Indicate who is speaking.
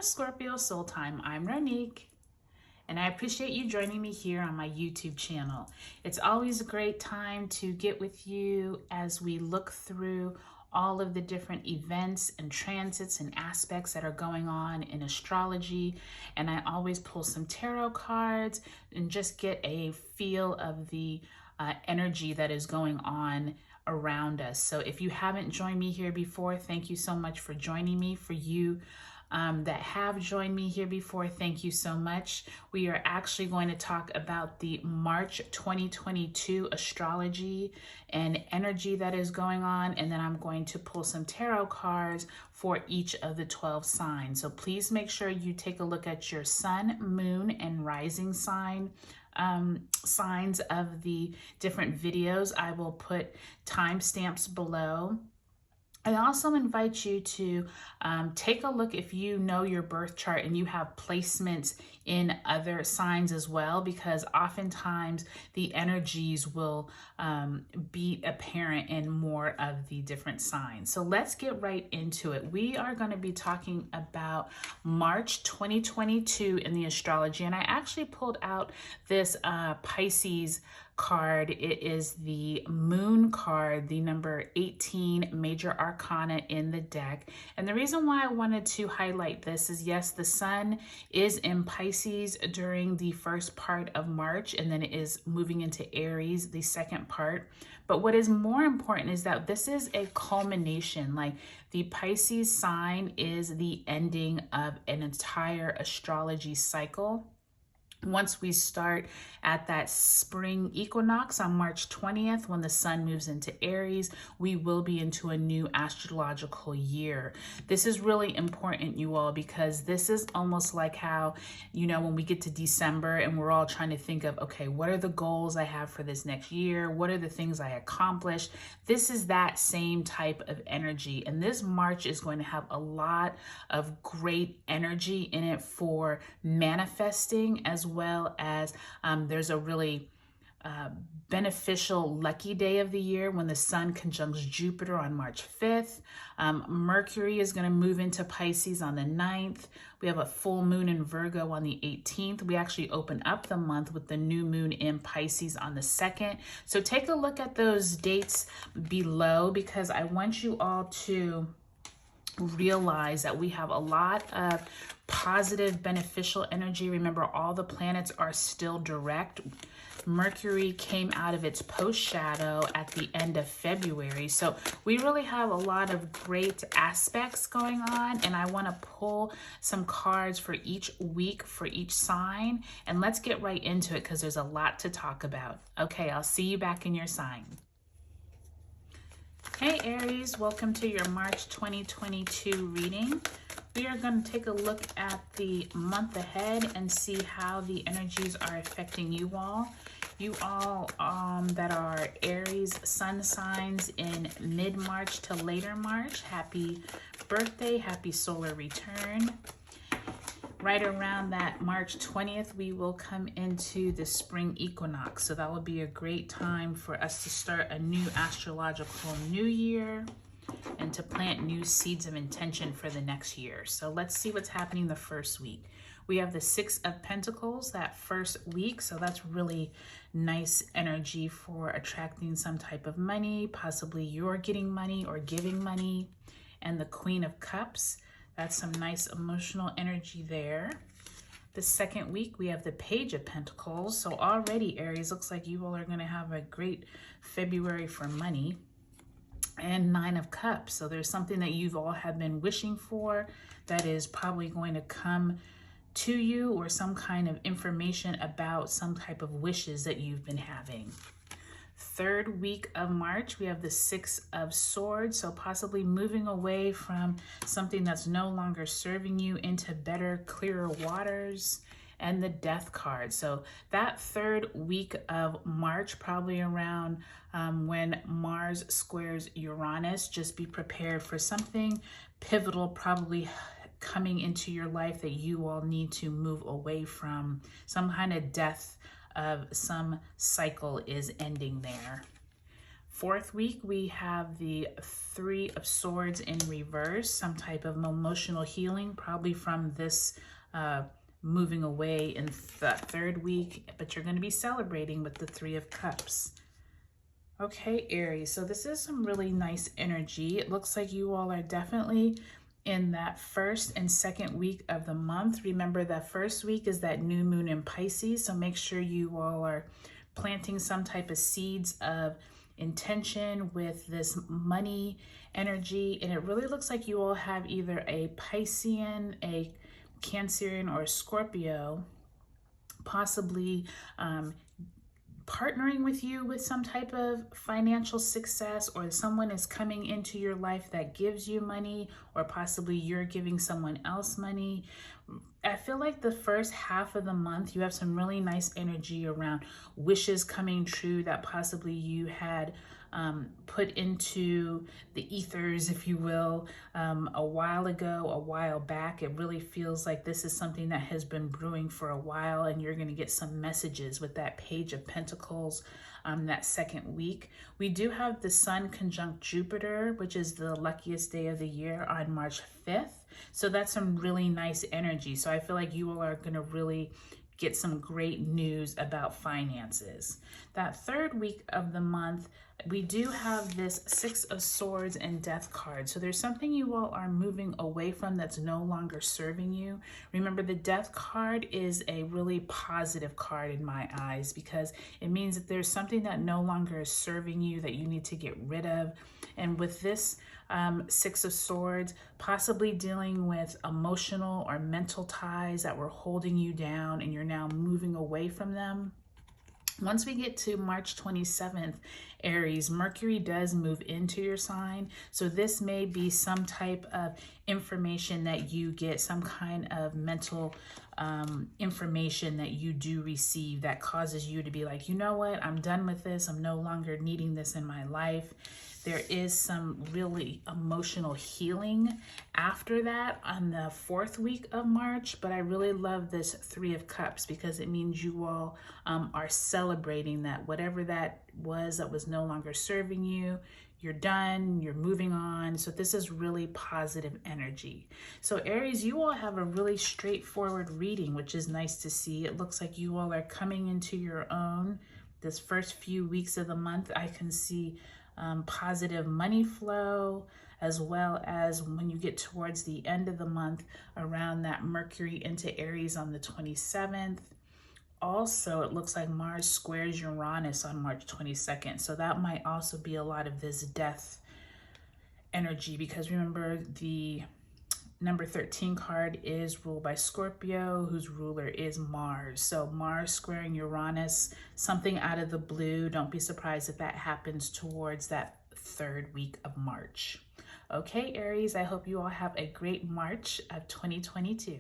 Speaker 1: Scorpio Soul Time. I'm Ronique, and I appreciate you joining me here on my YouTube channel. It's always a great time to get with you as we look through all of the different events and transits and aspects that are going on in astrology. And I always pull some tarot cards and just get a feel of the energy that is going on around us. So if you haven't joined me here before, thank you so much for joining me. For you that have joined me here before, thank you so much. We are actually going to talk about the March 2022 astrology and energy that is going on, and then I'm going to pull some tarot cards for each of the 12 signs. So please make sure you take a look at your sun, moon, and rising sign signs of the different videos. I will put timestamps below. I also invite you to take a look if you know your birth chart and you have placements in other signs as well, because oftentimes the energies will be apparent in more of the different signs. So let's get right into it. We are going to be talking about March 2022 in the astrology, and I actually pulled out this Pisces card. It is the moon card, the number 18 major arcana in the deck. And the reason why I wanted to highlight this is, yes, the sun is in Pisces during the first part of March, and then it is moving into Aries the second part. But what is more important is that this is a culmination. Like, the Pisces sign is the ending of an entire astrology cycle. Once we start at that spring equinox on March 20th, when the sun moves into Aries, we will be into a new astrological year. This is really important, you all, because this is almost like how, you know, when we get to December and we're all trying to think of, okay, what are the goals I have for this next year? What are the things I accomplished? This is that same type of energy. And this March is going to have a lot of great energy in it for manifesting, as well as there's a really beneficial lucky day of the year when the sun conjuncts Jupiter on March 5th. Mercury is going to move into Pisces on the 9th. We have a full moon in Virgo on the 18th. We actually open up the month with the new moon in Pisces on the 2nd. So take a look at those dates below, because I want you all to realize that we have a lot of positive, beneficial energy. Remember, all the planets are still direct. Mercury came out of its post shadow at the end of February. So we really have a lot of great aspects going on. And I want to pull some cards for each week for each sign. And let's get right into it, because there's a lot to talk about. Okay, I'll see you back in your sign. Hey Aries, welcome to your March 2022 reading. We are going to take a look at the month ahead and see how the energies are affecting you all. You all that are Aries sun signs in mid-March to later March, happy birthday, happy solar return. Right around that March 20th, we will come into the spring equinox. So that will be a great time for us to start a new astrological new year and to plant new seeds of intention for the next year. So let's see what's happening the first week. We have the Six of Pentacles that first week. So that's really nice energy for attracting some type of money. Possibly you're getting money or giving money. And the Queen of Cups. That's some nice emotional energy there. The second week, we have the Page of Pentacles. So already, Aries, looks like you all are going to have a great February for money. And Nine of Cups. So there's something that you've all have been wishing for that is probably going to come to you, or some kind of information about some type of wishes that you've been having. Third week of March, we have the Six of Swords, so possibly moving away from something that's no longer serving you into better, clearer waters. And the Death card. So that third week of March, probably around when Mars squares Uranus, just be prepared for something pivotal probably coming into your life that you all need to move away from. Some kind of death of some cycle is ending there. Fourth week, we have the Three of Swords in reverse, some type of emotional healing, probably from this moving away in the third week, but you're going to be celebrating with the Three of Cups. Okay, Aries, so this is some really nice energy. It looks like you all are definitely in that first and second week of the month. Remember, that first week is that new moon in Pisces, so make sure you all are planting some type of seeds of intention with this money energy. And it really looks like you all have either a Piscean, a Cancerian, or a Scorpio possibly partnering with you with some type of financial success, or someone is coming into your life that gives you money, or possibly you're giving someone else money. I feel like the first half of the month, you have some really nice energy around wishes coming true that possibly you had put into the ethers, if you will, a while ago, a while back. It really feels like this is something that has been brewing for a while, and you're going to get some messages with that Page of Pentacles that second week. We do have the Sun conjunct Jupiter, which is the luckiest day of the year, on March 5th. So that's some really nice energy. So I feel like you all are going to really get some great news about finances. That third week of the month, we do have this Six of Swords and Death card. So there's something you all are moving away from that's no longer serving you. Remember, the Death card is a really positive card in my eyes, because it means that there's something that no longer is serving you that you need to get rid of. And with this Six of Swords, possibly dealing with emotional or mental ties that were holding you down, and you're now moving away from them. Once we get to March 27th, Aries, Mercury does move into your sign. So this may be some type of information that you get, some kind of mental information that you do receive that causes you to be like, you know what, I'm done with this. I'm no longer needing this in my life. There is some really emotional healing after that on the fourth week of March, but I really love this Three of Cups, because it means you all are celebrating that whatever that was no longer serving you, you're done, you're moving on. So this is really positive energy. So Aries, you all have a really straightforward reading, which is nice to see. It looks like you all are coming into your own. This first few weeks of the month, I can see positive money flow, as well as when you get towards the end of the month, around that Mercury into Aries on the 27th. Also, it looks like Mars squares Uranus on March 22nd. So that might also be a lot of this death energy, because remember, the number 13 card is ruled by Scorpio, whose ruler is Mars. So Mars squaring Uranus, something out of the blue. Don't be surprised if that happens towards that third week of March. Okay, Aries, I hope you all have a great March of 2022.